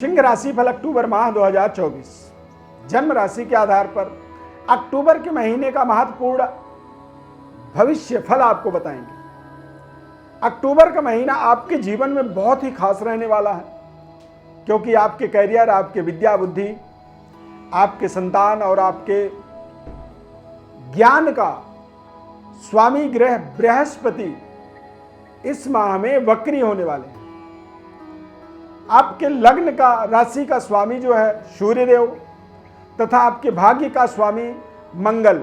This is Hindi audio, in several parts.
सिंह राशि फल अक्टूबर माह 2024 जन्म राशि के आधार पर अक्टूबर के महीने का महत्वपूर्ण भविष्य फल आपको बताएंगे। अक्टूबर का महीना आपके जीवन में बहुत ही खास रहने वाला है, क्योंकि आपके करियर, आपके विद्या बुद्धि, आपके संतान और आपके ज्ञान का स्वामी ग्रह बृहस्पति इस माह में वक्री होने वाले हैं। आपके लग्न का राशि का स्वामी जो है सूर्यदेव तथा आपके भाग्य का स्वामी मंगल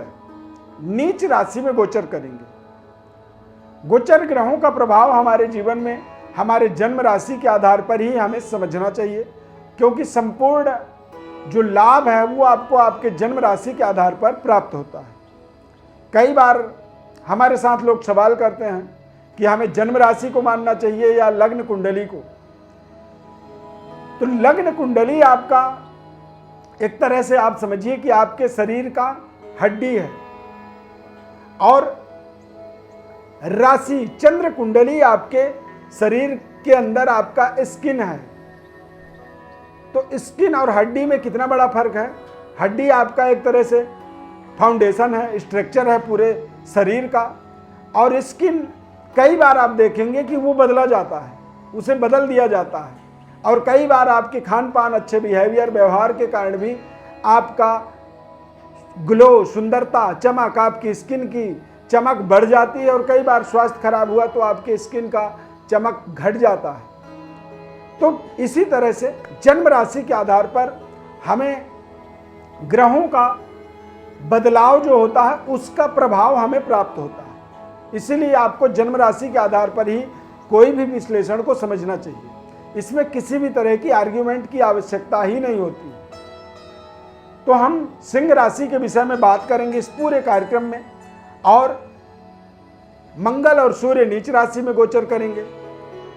नीच राशि में गोचर करेंगे। गोचर ग्रहों का प्रभाव हमारे जीवन में हमारे जन्म राशि के आधार पर ही हमें समझना चाहिए, क्योंकि संपूर्ण जो लाभ है वो आपको आपके जन्म राशि के आधार पर प्राप्त होता है। कई बार हमारे साथ लोग सवाल करते हैं कि हमें जन्म राशि को मानना चाहिए या लग्न कुंडली को। तो लग्न कुंडली आपका एक तरह से आप समझिए कि आपके शरीर का हड्डी है, और राशि चंद्र कुंडली आपके शरीर के अंदर आपका स्किन है। तो स्किन और हड्डी में कितना बड़ा फर्क है। हड्डी आपका एक तरह से फाउंडेशन है, स्ट्रक्चर है पूरे शरीर का, और स्किन कई बार आप देखेंगे कि वो बदला जाता है, उसे बदल दिया जाता है। और कई बार आपके खान पान, अच्छे बिहेवियर, व्यवहार के कारण भी आपका ग्लो, सुंदरता, चमक, आपकी स्किन की चमक बढ़ जाती है, और कई बार स्वास्थ्य खराब हुआ तो आपके स्किन का चमक घट जाता है। तो इसी तरह से जन्म राशि के आधार पर हमें ग्रहों का बदलाव जो होता है उसका प्रभाव हमें प्राप्त होता है। इसीलिए आपको जन्म राशि के आधार पर ही कोई भी विश्लेषण को समझना चाहिए। इसमें किसी भी तरह की आर्ग्यूमेंट की आवश्यकता ही नहीं होती। तो हम सिंह राशि के विषय में बात करेंगे इस पूरे कार्यक्रम में, और मंगल और सूर्य नीच राशि में गोचर करेंगे,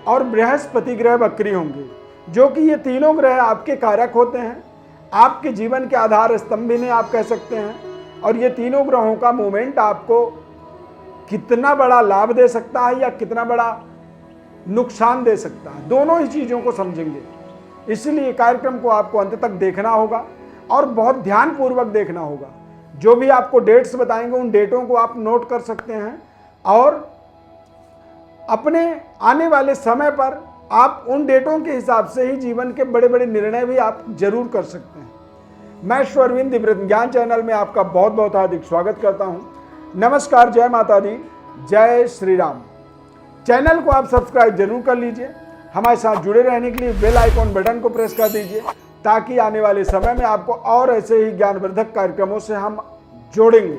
और बृहस्पति ग्रह वक्री होंगे, जो कि ये तीनों ग्रह आपके कारक होते हैं, आपके जीवन के आधार स्तंभ इन्हें आप कह सकते हैं। और ये तीनों ग्रहों का मूवमेंट आपको कितना बड़ा लाभ दे सकता है या कितना बड़ा नुकसान दे सकता है, दोनों ही चीज़ों को समझेंगे। इसलिए कार्यक्रम को आपको अंत तक देखना होगा और बहुत ध्यानपूर्वक देखना होगा। जो भी आपको डेट्स बताएंगे उन डेटों को आप नोट कर सकते हैं, और अपने आने वाले समय पर आप उन डेटों के हिसाब से ही जीवन के बड़े बड़े निर्णय भी आप जरूर कर सकते हैं। मैं अरविंद दिव्य ज्ञान चैनल में आपका बहुत बहुत हार्दिक स्वागत करता हूं। नमस्कार, जय माता दी, जय श्री राम। चैनल को आप सब्सक्राइब जरूर कर लीजिए। हमारे साथ जुड़े रहने के लिए बेल आइकॉन बटन को प्रेस कर दीजिए, ताकि आने वाले समय में आपको और ऐसे ही ज्ञानवर्धक कार्यक्रमों से हम जोड़ेंगे।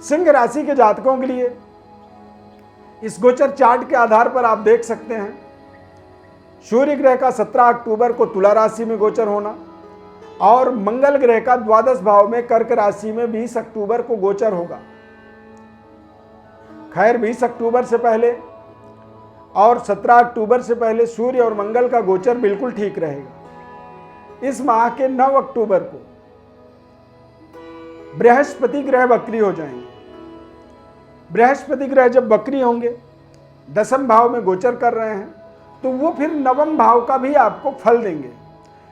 सिंह राशि के जातकों के लिए इस गोचर चार्ट के आधार पर आप देख सकते हैं सूर्य ग्रह का 17 अक्टूबर को तुला राशि में गोचर होना, और मंगल ग्रह का द्वादश भाव में कर्क राशि में 20 अक्टूबर को गोचर होगा। खैर 20 अक्टूबर से पहले और 17 अक्टूबर से पहले सूर्य और मंगल का गोचर बिल्कुल ठीक रहेगा। इस माह के 9 अक्टूबर को बृहस्पति ग्रह वक्री हो जाएंगे। बृहस्पति ग्रह जब वक्री होंगे, दसम भाव में गोचर कर रहे हैं, तो वो फिर नवम भाव का भी आपको फल देंगे।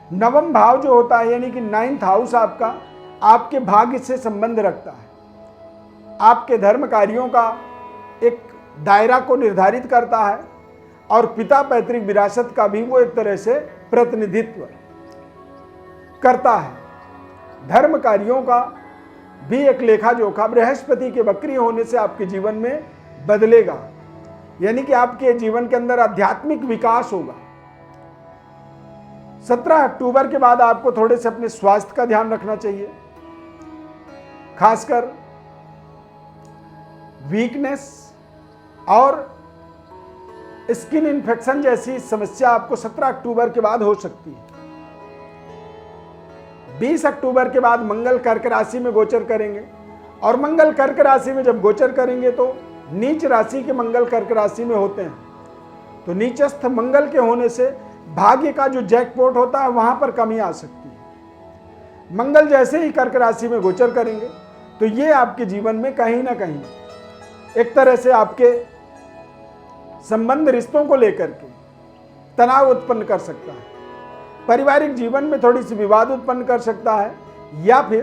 नवम भाव जो होता है यानी कि 9th हाउस आपका आपके भाग्य से संबंध रखता है, आपके धर्म कार्यों का एक दायरा को निर्धारित करता है, और पिता पैतृक विरासत का भी वो एक तरह से प्रतिनिधित्व करता है। धर्म कार्यों का भी एक लेखा जोखा बृहस्पति के वक्री होने से आपके जीवन में बदलेगा, यानी कि आपके जीवन के अंदर आध्यात्मिक विकास होगा। 17 अक्टूबर के बाद आपको थोड़े से अपने स्वास्थ्य का ध्यान रखना चाहिए, खासकर वीकनेस और स्किन इन्फेक्शन जैसी समस्या आपको 17 अक्टूबर के बाद हो सकती है। 20 अक्टूबर के बाद मंगल कर्क राशि में गोचर करेंगे, और मंगल कर्क राशि में जब गोचर करेंगे तो नीच राशि के मंगल कर्क राशि में होते हैं। तो नीचस्थ मंगल के होने से भाग्य का जो जैकपॉट होता है वहां पर कमी आ सकती है। मंगल जैसे ही कर्क राशि में गोचर करेंगे तो ये आपके जीवन में कहीं ना कहीं एक तरह से आपके संबंध, रिश्तों को लेकर के तनाव उत्पन्न कर सकता है। पारिवारिक जीवन में थोड़ी सी विवाद उत्पन्न कर सकता है, या फिर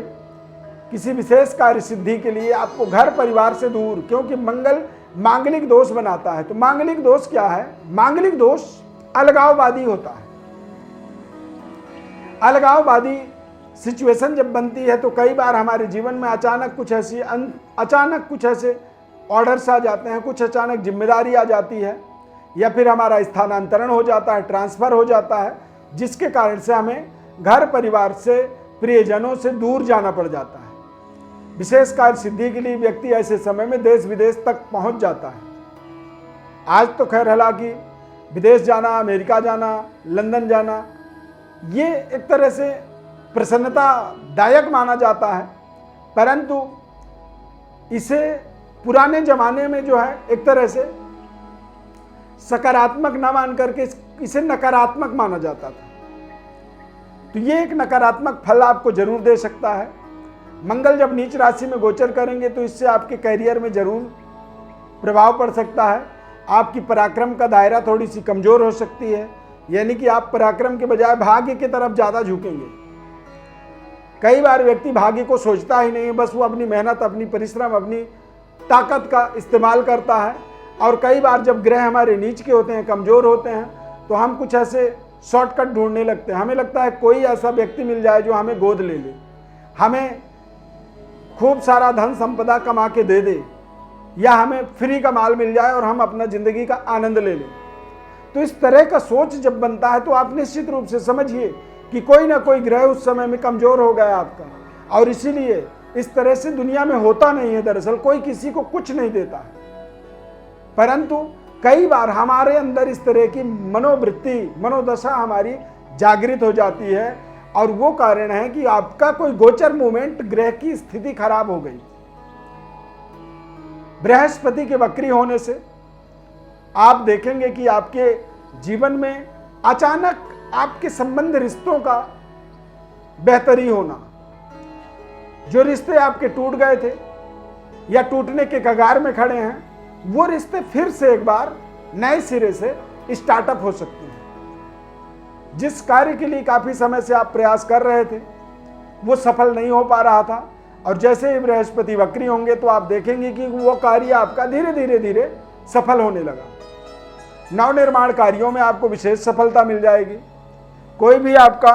किसी विशेष कार्य सिद्धि के लिए आपको घर परिवार से दूर, क्योंकि मंगल मांगलिक दोष बनाता है। तो मांगलिक दोष क्या है? मांगलिक दोष अलगाववादी होता है। अलगाववादी सिचुएशन जब बनती है तो कई बार हमारे जीवन में अचानक कुछ ऐसे ऑर्डर्स आ जाते हैं, कुछ अचानक जिम्मेदारी आ जाती है, या फिर हमारा स्थानांतरण हो जाता है, ट्रांसफर हो जाता है, जिसके कारण से हमें घर परिवार से, प्रियजनों से दूर जाना पड़ जाता है। विशेष कार्य सिद्धि के लिए व्यक्ति ऐसे समय में देश विदेश तक पहुंच जाता है। आज तो खैर हालांकि विदेश जाना, अमेरिका जाना, लंदन जाना, ये एक तरह से प्रसन्नतादायक माना जाता है, परंतु इसे पुराने जमाने में जो है एक तरह से सकारात्मक न मान करके इसे नकारात्मक माना जाता था। तो ये एक नकारात्मक फल आपको जरूर दे सकता है। मंगल जब नीच राशि में गोचर करेंगे तो इससे आपके करियर में जरूर प्रभाव पड़ सकता है। आपकी पराक्रम का दायरा थोड़ी सी कमजोर हो सकती है, यानी कि आप पराक्रम के बजाय भाग्य की तरफ ज़्यादा झुकेंगे। कई बार व्यक्ति भाग्य को सोचता ही नहीं है, बस वो अपनी मेहनत, अपनी परिश्रम, अपनी ताकत का इस्तेमाल करता है। और कई बार जब ग्रह हमारे नीच के होते हैं, कमज़ोर होते हैं, तो हम कुछ ऐसे शॉर्टकट ढूंढने लगते हैं। हमें लगता है कोई ऐसा व्यक्ति मिल जाए जो हमें गोद ले ले, हमें खूब सारा धन संपदा कमा के दे दे, या हमें फ्री का माल मिल जाए और हम अपना ज़िंदगी का आनंद ले लें। तो इस तरह का सोच जब बनता है तो आप निश्चित रूप से समझिए कि कोई ना कोई ग्रह उस समय में कमज़ोर हो गया आपका, और इसीलिए इस तरह से दुनिया में होता नहीं है। दरअसल कोई किसी को कुछ नहीं देता है, परंतु कई बार हमारे अंदर इस तरह की मनोवृत्ति, मनोदशा हमारी जागृत हो जाती है, और वो कारण है कि आपका कोई गोचर मूवमेंट, ग्रह की स्थिति खराब हो गई। बृहस्पति के वक्री होने से आप देखेंगे कि आपके जीवन में अचानक आपके संबंध, रिश्तों का बेहतरी होना, जो रिश्ते आपके टूट गए थे या टूटने के कगार में खड़े हैं, वो रिश्ते फिर से एक बार नए सिरे से स्टार्टअप हो सकते हैं। जिस कार्य के लिए काफी समय से आप प्रयास कर रहे थे वो सफल नहीं हो पा रहा था, और जैसे ही बृहस्पति वक्री होंगे तो आप देखेंगे कि वो कार्य आपका धीरे धीरे सफल होने लगा। नवनिर्माण कार्यों में आपको विशेष सफलता मिल जाएगी। कोई भी आपका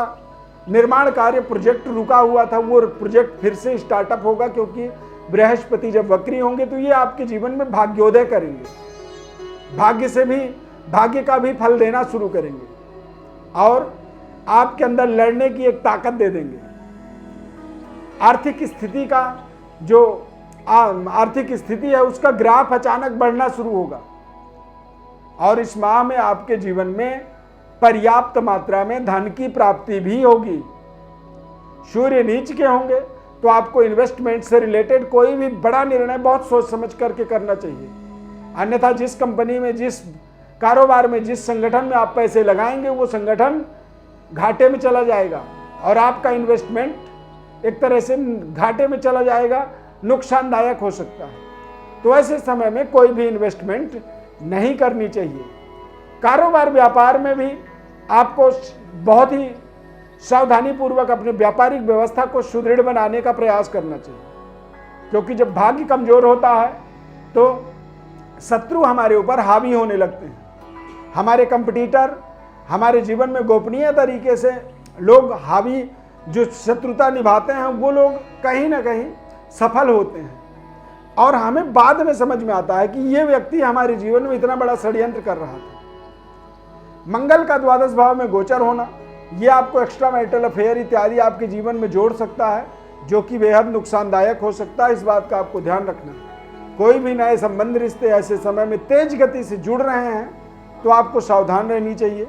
निर्माण कार्य, प्रोजेक्ट रुका हुआ था, वो प्रोजेक्ट फिर से स्टार्टअप होगा, क्योंकि बृहस्पति जब वक्री होंगे तो ये आपके जीवन में भाग्योदय करेंगे, भाग्य का भी फल देना शुरू करेंगे, और आपके अंदर लड़ने की एक ताकत दे देंगे। आर्थिक स्थिति का जो आर्थिक स्थिति है उसका ग्राफ अचानक बढ़ना शुरू होगा, और इस माह में आपके जीवन में पर्याप्त मात्रा में धन की प्राप्ति भी होगी। सूर्य नीच के होंगे तो आपको इन्वेस्टमेंट से रिलेटेड कोई भी बड़ा निर्णय बहुत सोच समझ करके करना चाहिए, अन्यथा जिस कंपनी में, जिस कारोबार में, जिस संगठन में आप पैसे लगाएंगे वो संगठन घाटे में चला जाएगा, और आपका इन्वेस्टमेंट एक तरह से घाटे में चला जाएगा, नुकसानदायक हो सकता है। तो ऐसे समय में कोई भी इन्वेस्टमेंट नहीं करनी चाहिए। कारोबार व्यापार में भी आपको बहुत ही सावधानी पूर्वक अपने व्यापारिक व्यवस्था को सुदृढ़ बनाने का प्रयास करना चाहिए, क्योंकि जब भाग्य कमजोर होता है तो शत्रु हमारे ऊपर हावी होने लगते हैं। हमारे कंपटीटर, हमारे जीवन में गोपनीय तरीके से लोग हावी जो शत्रुता निभाते हैं, वो लोग कहीं ना कहीं सफल होते हैं, और हमें बाद में समझ में आता है कि ये व्यक्ति हमारे जीवन में इतना बड़ा षड्यंत्र कर रहा था। मंगल का द्वादश भाव में गोचर होना, ये आपको एक्स्ट्रा मैरिटल अफेयर इत्यादि आपके जीवन में जोड़ सकता है, जो कि बेहद नुकसानदायक हो सकता है। इस बात का आपको ध्यान रखना है। कोई भी नए संबंध, रिश्ते ऐसे समय में तेज गति से जुड़ रहे हैं तो आपको सावधान रहनी चाहिए।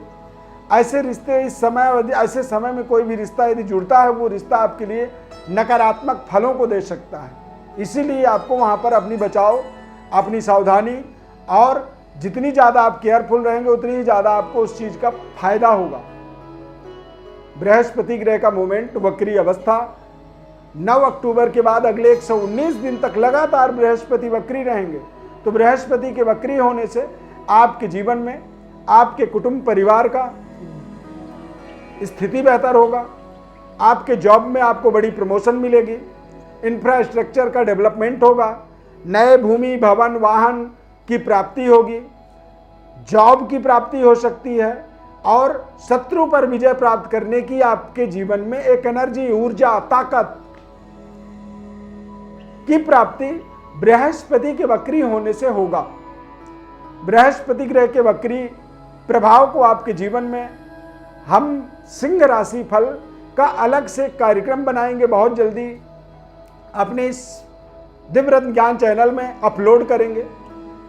ऐसे रिश्ते ऐसे समय में कोई भी रिश्ता यदि जुड़ता है, वो रिश्ता आपके लिए नकारात्मक फलों को दे सकता है। इसीलिए आपको वहाँ पर अपनी बचाव, अपनी सावधानी, और जितनी ज़्यादा आप केयरफुल रहेंगे उतनी ही ज़्यादा आपको उस चीज़ का फायदा होगा। बृहस्पति ग्रह का मूवमेंट, वक्री अवस्था 9 अक्टूबर के बाद अगले 119 दिन तक लगातार बृहस्पति वक्री रहेंगे। तो बृहस्पति के वक्री होने से आपके जीवन में, आपके कुटुंब परिवार का स्थिति बेहतर होगा, आपके जॉब में आपको बड़ी प्रमोशन मिलेगी, इंफ्रास्ट्रक्चर का डेवलपमेंट होगा, नए भूमि भवन वाहन की प्राप्ति होगी, जॉब की प्राप्ति हो सकती है और शत्रु पर विजय प्राप्त करने की आपके जीवन में एक एनर्जी, ऊर्जा, ताकत की प्राप्ति बृहस्पति के वक्री होने से होगा। बृहस्पति ग्रह के वक्री प्रभाव को आपके जीवन में हम सिंह राशि फल का अलग से कार्यक्रम बनाएंगे, बहुत जल्दी अपने इस दिव्यरत्न ज्ञान चैनल में अपलोड करेंगे।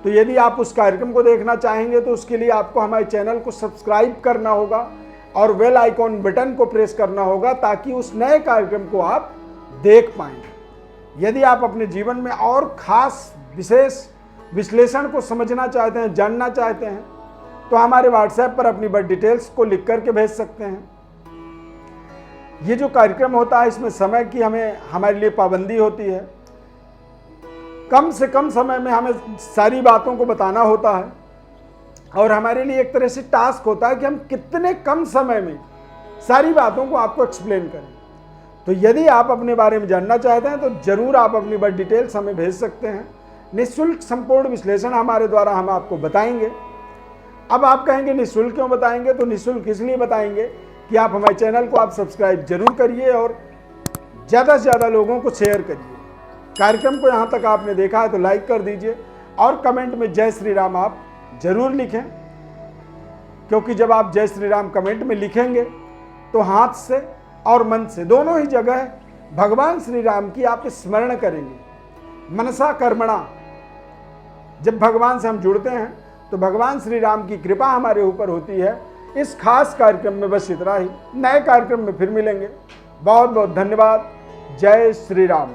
तो यदि आप उस कार्यक्रम को देखना चाहेंगे तो उसके लिए आपको हमारे चैनल को सब्सक्राइब करना होगा और बेल आइकॉन बटन को प्रेस करना होगा ताकि उस नए कार्यक्रम को आप देख पाएंगे। यदि आप अपने जीवन में और खास विशेष विश्लेषण को समझना चाहते हैं, जानना चाहते हैं, तो हमारे व्हाट्सएप पर अपनी बर्थ डिटेल्स को लिख करके भेज सकते हैं। ये जो कार्यक्रम होता है इसमें समय की हमारे लिए पाबंदी होती है। कम से कम समय में हमें सारी बातों को बताना होता है और हमारे लिए एक तरह से टास्क होता है कि हम कितने कम समय में सारी बातों को आपको एक्सप्लेन करें। तो यदि आप अपने बारे में जानना चाहते हैं तो जरूर आप अपनी बर्थ डिटेल्स हमें भेज सकते हैं। निःशुल्क संपूर्ण विश्लेषण हमारे द्वारा हम आपको बताएंगे। अब आप कहेंगे निःशुल्क क्यों बताएंगे? तो निःशुल्क इसलिए बताएंगे कि आप हमारे चैनल को आप सब्सक्राइब जरूर करिए और ज़्यादा से ज़्यादा लोगों को शेयर करिए। कार्यक्रम को यहाँ तक आपने देखा है तो लाइक कर दीजिए और कमेंट में जय श्री राम आप जरूर लिखें, क्योंकि जब आप जय श्री राम कमेंट में लिखेंगे तो हाथ से और मन से दोनों ही जगह भगवान श्री राम की आप स्मरण करेंगे। मनसा कर्मणा जब भगवान से हम जुड़ते हैं तो भगवान श्री राम की कृपा हमारे ऊपर होती है। इस खास कार्यक्रम में बस इतना ही। नए कार्यक्रम में फिर मिलेंगे। बहुत बहुत धन्यवाद। जय श्री राम।